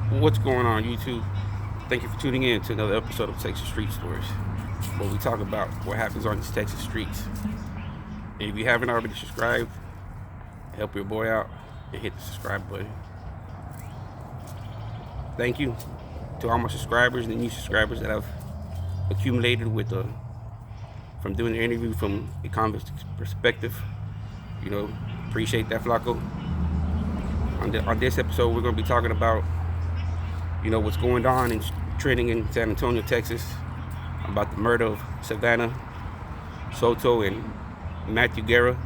What's going on, YouTube? Thank you for tuning in to another episode of Texas Street Stories, where we talk about what happens on these Texas streets. And if you haven't already subscribed, help your boy out and hit the subscribe button. Thank you to all my subscribers and the new subscribers that I've accumulated from doing the interview from a convict's perspective. Appreciate that, Flacco. On this episode, we're going to be talking about what's going on and trending in San Antonio, Texas, about the murder of Savanna, Soto, and Matthew Guerra.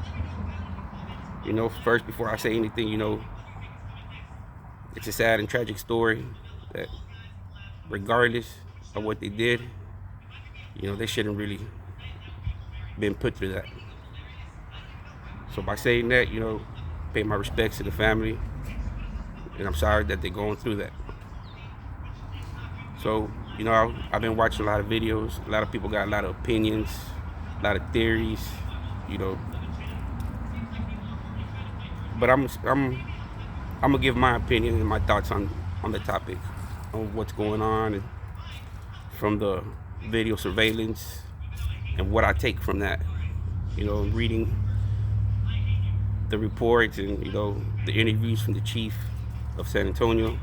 First, before I say anything, it's a sad and tragic story that regardless of what they did, they shouldn't really been put through that. So by saying that, pay my respects to the family, and I'm sorry that they're going through that. So, I've been watching a lot of videos. A lot of people got a lot of opinions, a lot of theories, But I'm gonna give my opinion and my thoughts on the topic, on what's going on, and from the video surveillance and what I take from that. Reading the reports and the interviews from the chief of San Antonio.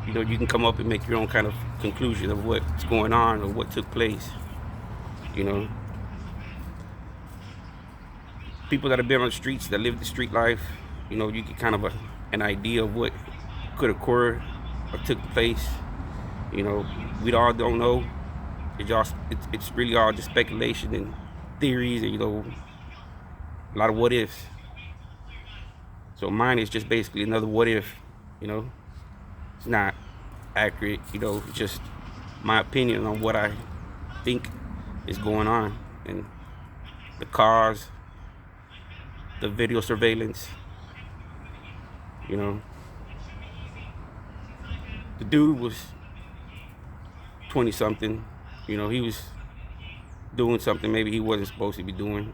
You can come up and make your own kind of conclusion of what's going on or what took place. People that have been on the streets, that live the street life, you get kind of an idea of what could occur or took place. We all don't know. It's really all just speculation and theories and a lot of what ifs. So mine is just basically another what if. It's not accurate, it's just my opinion on what I think is going on, and the cause, the video surveillance. The dude was 20 something, he was doing something maybe he wasn't supposed to be doing.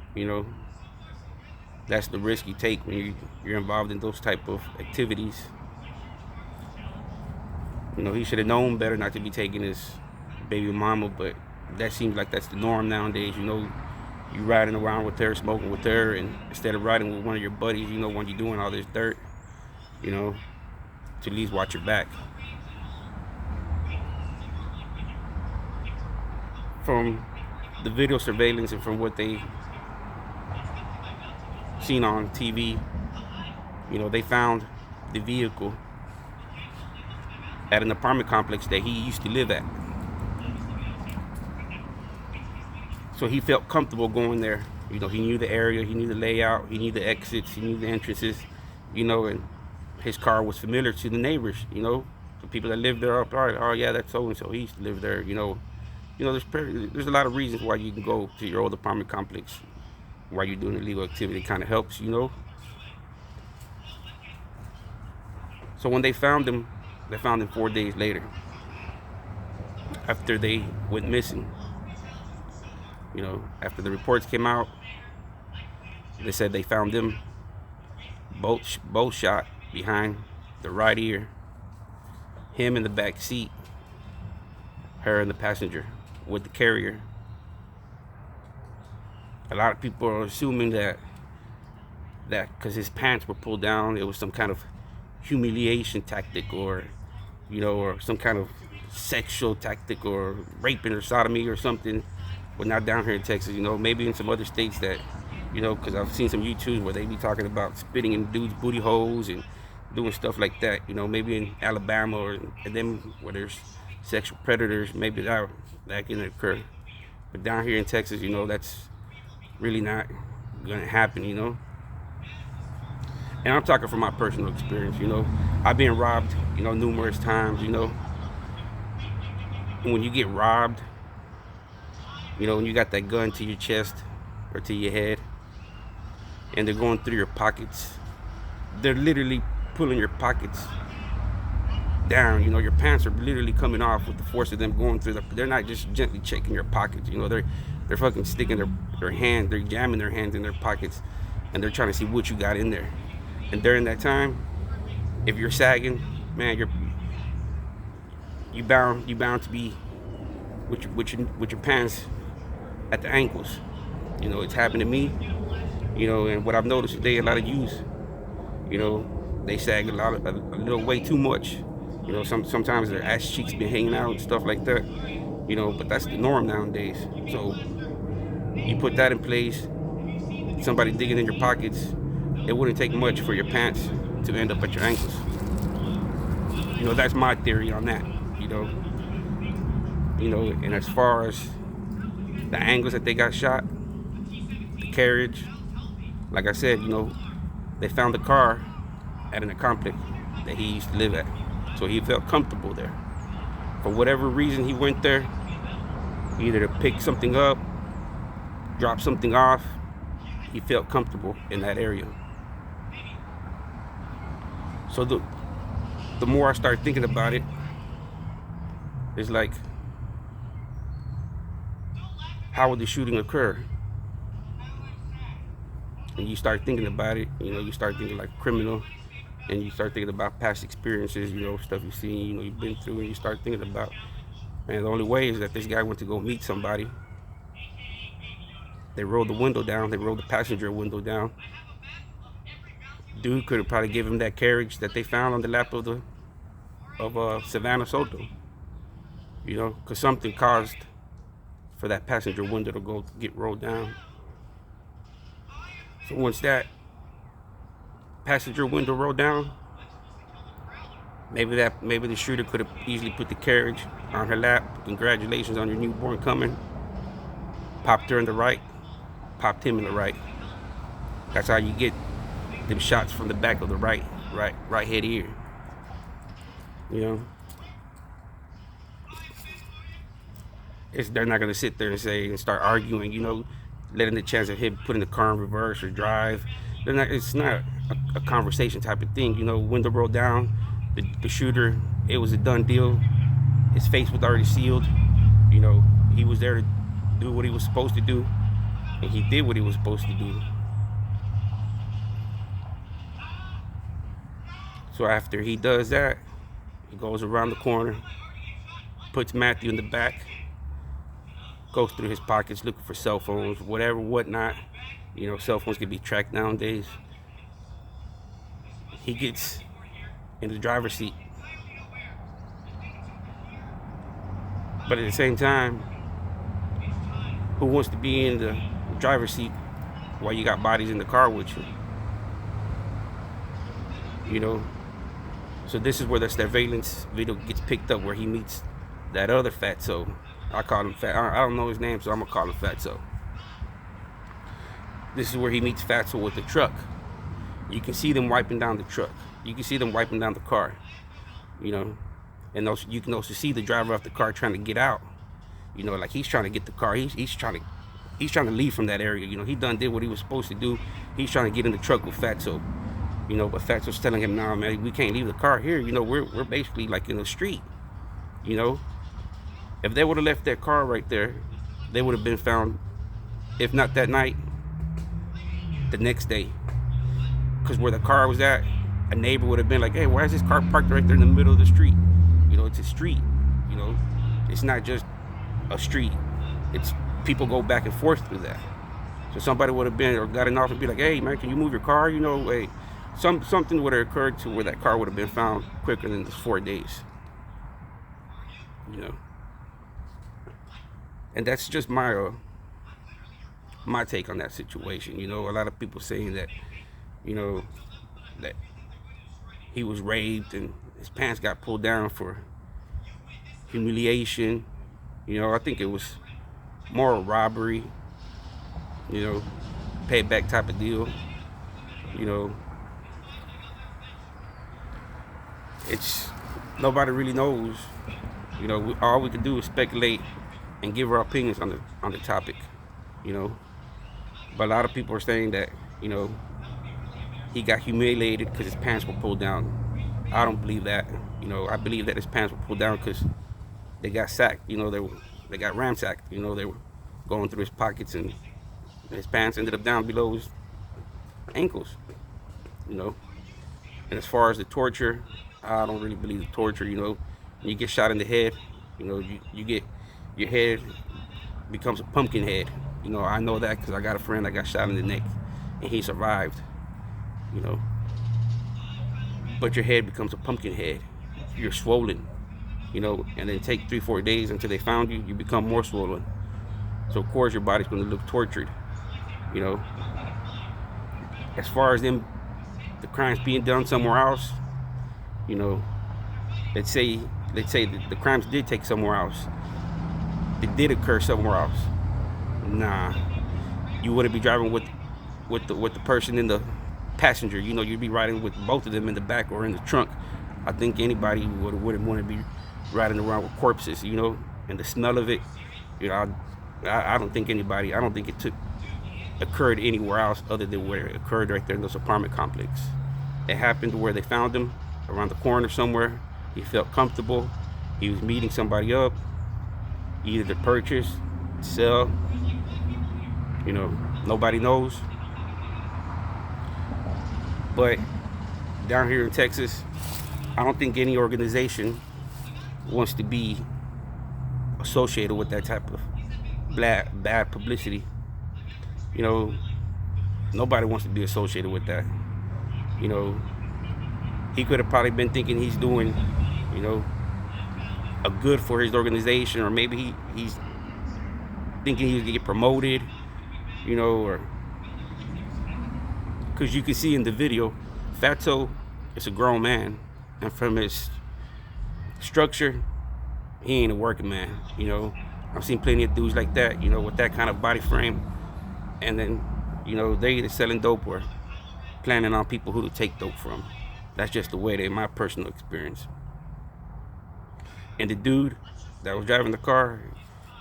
That's the risk you take when you're involved in those type of activities. He should have known better not to be taking his baby mama, but that seems like that's the norm nowadays. You riding around with her, smoking with her, and instead of riding with one of your buddies, when you're doing all this dirt, to at least watch your back. From the video surveillance and from what they seen on TV, they found the vehicle at an apartment complex that he used to live at. So he felt comfortable going there. He knew the area, he knew the layout, he knew the exits, he knew the entrances, and his car was familiar to the neighbors, the people that lived there. Oh yeah, that's so and so, he used to live there. There's a lot of reasons why you can go to your old apartment complex while you're doing illegal activity. It kind of helps, So when they found him 4 days later, after they went missing. After the reports came out, they said they found them both shot behind the right ear, him in the back seat, her in the passenger with the carrier. A lot of people are assuming that because his pants were pulled down, it was some kind of humiliation tactic, or some kind of sexual tactic, or raping or sodomy or something. But not down here in Texas, maybe in some other states that, because I've seen some YouTubes where they be talking about spitting in dudes' booty holes and doing stuff like that. Maybe in Alabama or and then where there's sexual predators, maybe that can occur. But down here in Texas, that's really not gonna happen. And I'm talking from my personal experience. I've been robbed, numerous times. And when you get robbed, when you got that gun to your chest or to your head, and they're going through your pockets, they're literally pulling your pockets down. Your pants are literally coming off with the force of them going through. They're not just gently checking your pockets. They're fucking sticking their hand, they're jamming their hands in their pockets, and they're trying to see what you got in there. And during that time, if you're sagging, man, you bound to be with your pants at the ankles. It's happened to me. And what I've noticed today, a lot of youth, they sag a little way too much. Sometimes their ass cheeks be hanging out and stuff like that. But that's the norm nowadays. So you put that in place, somebody digging in your pockets, it wouldn't take much for your pants to end up at your ankles. That's my theory on that. And as far as the angles that they got shot, the carriage, like I said, they found the car at an complex that he used to live at. So he felt comfortable there. For whatever reason, he went there, either to pick something up, drop something off. He felt comfortable in that area. So the more I start thinking about it, it's like, how would the shooting occur? And you start thinking about it, you start thinking like a criminal, and you start thinking about past experiences, stuff you've seen, you've been through, and you start thinking about, man, the only way is that this guy went to go meet somebody. They rolled the window down, they rolled the passenger window down. Dude could have probably given him that carriage that they found on the lap of Savanna Soto. Because something caused for that passenger window to go get rolled down. So once that passenger window rolled down, maybe the shooter could have easily put the carriage on her lap. Congratulations on your newborn coming. Popped her in the right, popped him in the right. That's how you get them shots from the back of the right head ear. They're not gonna sit there and start arguing, letting the chance of him putting the car in reverse or drive. It's not a conversation type of thing. Window rolled down, the shooter, it was a done deal. His face was already sealed. He was there to do what he was supposed to do, and he did what he was supposed to do. So after he does that, he goes around the corner, puts Matthew in the back, goes through his pockets looking for cell phones, whatnot. Cell phones can be tracked nowadays. He gets in the driver's seat. But at the same time, who wants to be in the driver's seat while you got bodies in the car with you? So this is where the surveillance video gets picked up, where he meets that other fatso. I call him Fat. I don't know his name, so I'm gonna call him Fatso. This is where he meets Fatso with the truck. You can see them wiping down the truck. You can see them wiping down the car. And also, you can also see the driver of the car trying to get out. Like he's trying to get the car. He's trying to leave from that area. He done did what he was supposed to do. He's trying to get in the truck with Fatso. But Fatso's telling him, "No, man, we can't leave the car here. We're basically like in the street. If they would have left that car right there, they would have been found, if not that night, the next day. Because where the car was at, a neighbor would have been like, hey, why is this car parked right there in the middle of the street? It's a street. It's not just a street. It's people go back and forth through that. So somebody would have been or gotten off and be like, hey, man, can you move your car? Hey, something would have occurred to where that car would have been found quicker than 4 days. And that's just my take on that situation. A lot of people saying that, that he was raped and his pants got pulled down for humiliation. I think it was more a robbery, payback type of deal. It's nobody really knows. All we can do is speculate and give our opinions on the topic. But a lot of people are saying that he got humiliated because his pants were pulled down. I don't believe that. I believe that his pants were pulled down because they got sacked. They got ransacked. They were going through his pockets and his pants ended up down below his ankles. And as far as the torture, I don't really believe in torture. You know, when you get shot in the head, you know, you get your head becomes a pumpkin head. You know, I know that because I got a friend that got shot in the neck and he survived. You know, but your head becomes a pumpkin head. You're swollen. You know, and then take 3-4 days until they found you. You become more swollen. So of course your body's going to look tortured. You know, as far as them, the crimes being done somewhere else. You know, let's say the crimes did take somewhere else. It did occur somewhere else. Nah, you wouldn't be driving with the person in the passenger. You know, you'd be riding with both of them in the back or in the trunk. I think anybody wouldn't want to be riding around with corpses. You know, and the smell of it. You know, I don't think anybody. I don't think it occurred anywhere else other than where it occurred right there in this apartment complex. It happened where they found him around the corner somewhere. He felt comfortable. He was meeting somebody up, either to purchase, sell. You know, nobody knows. But down here in Texas, I don't think any organization wants to be associated with that type of bad publicity. You know, nobody wants to be associated with that. You know, he could have probably been thinking he's doing, you know, a good for his organization, or maybe he's thinking he's gonna get promoted, you know, or because you can see in the video, Fatso is a grown man, and from his structure, he ain't a working man. You know, I've seen plenty of dudes like that, you know, with that kind of body frame, and then, you know, they're either selling dope or planning on people who to take dope from. That's just the way they, in my personal experience. And the dude that was driving the car,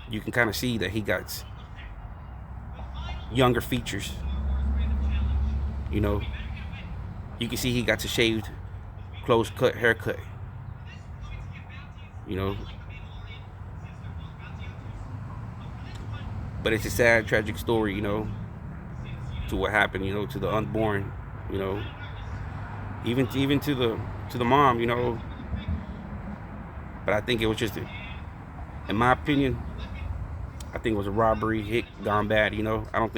you can kind of see that he got younger features. You know, you can see he got a shaved, close cut haircut. You know, but it's a sad, tragic story. You know, to what happened. You know, to the unborn. You know, even to the mom. You know, but I think it was just, in my opinion, I think it was a robbery hit gone bad. You know, I don't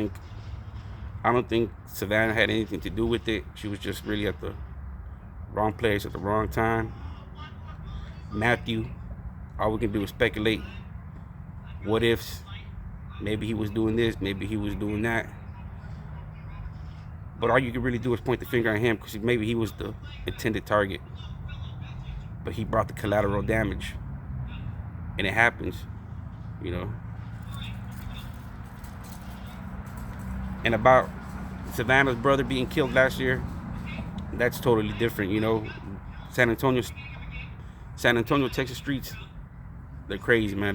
think Savanna had anything to do with it. She was just really at the wrong place at the wrong time. Matthew, all we can do is speculate. What ifs? Maybe he was doing this, maybe he was doing that. But all you can really do is point the finger at him, because maybe he was the intended target. But he brought the collateral damage. And it happens, you know. And about Savanna's brother being killed last year, that's totally different, you know. San Antonio, Texas streets, they're crazy, man.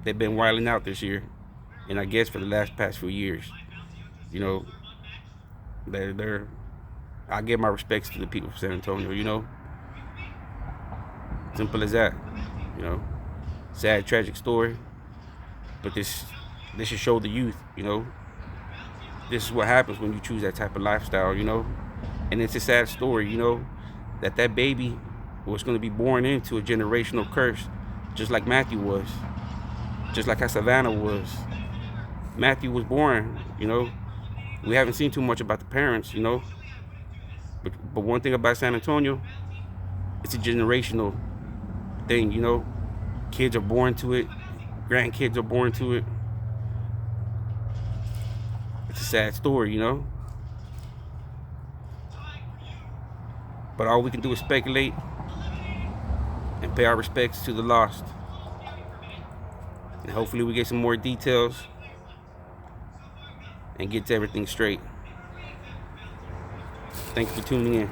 They've been wilding out this year, and I guess for the past few years, you know. I give my respects to the people of San Antonio, you know. Simple as that, you know. Sad, tragic story, but this should show the youth, you know. This is what happens when you choose that type of lifestyle, you know. And it's a sad story, you know, that baby was going to be born into a generational curse, just like Matthew was, just like how Savanna was. Matthew was born, you know. We haven't seen too much about the parents, you know. But one thing about San Antonio, it's a generational thing, you know. Kids are born to it. Grandkids are born to it. It's a sad story, you know. But all we can do is speculate and pay our respects to the lost. And hopefully we get some more details and get everything straight. Thanks for tuning in.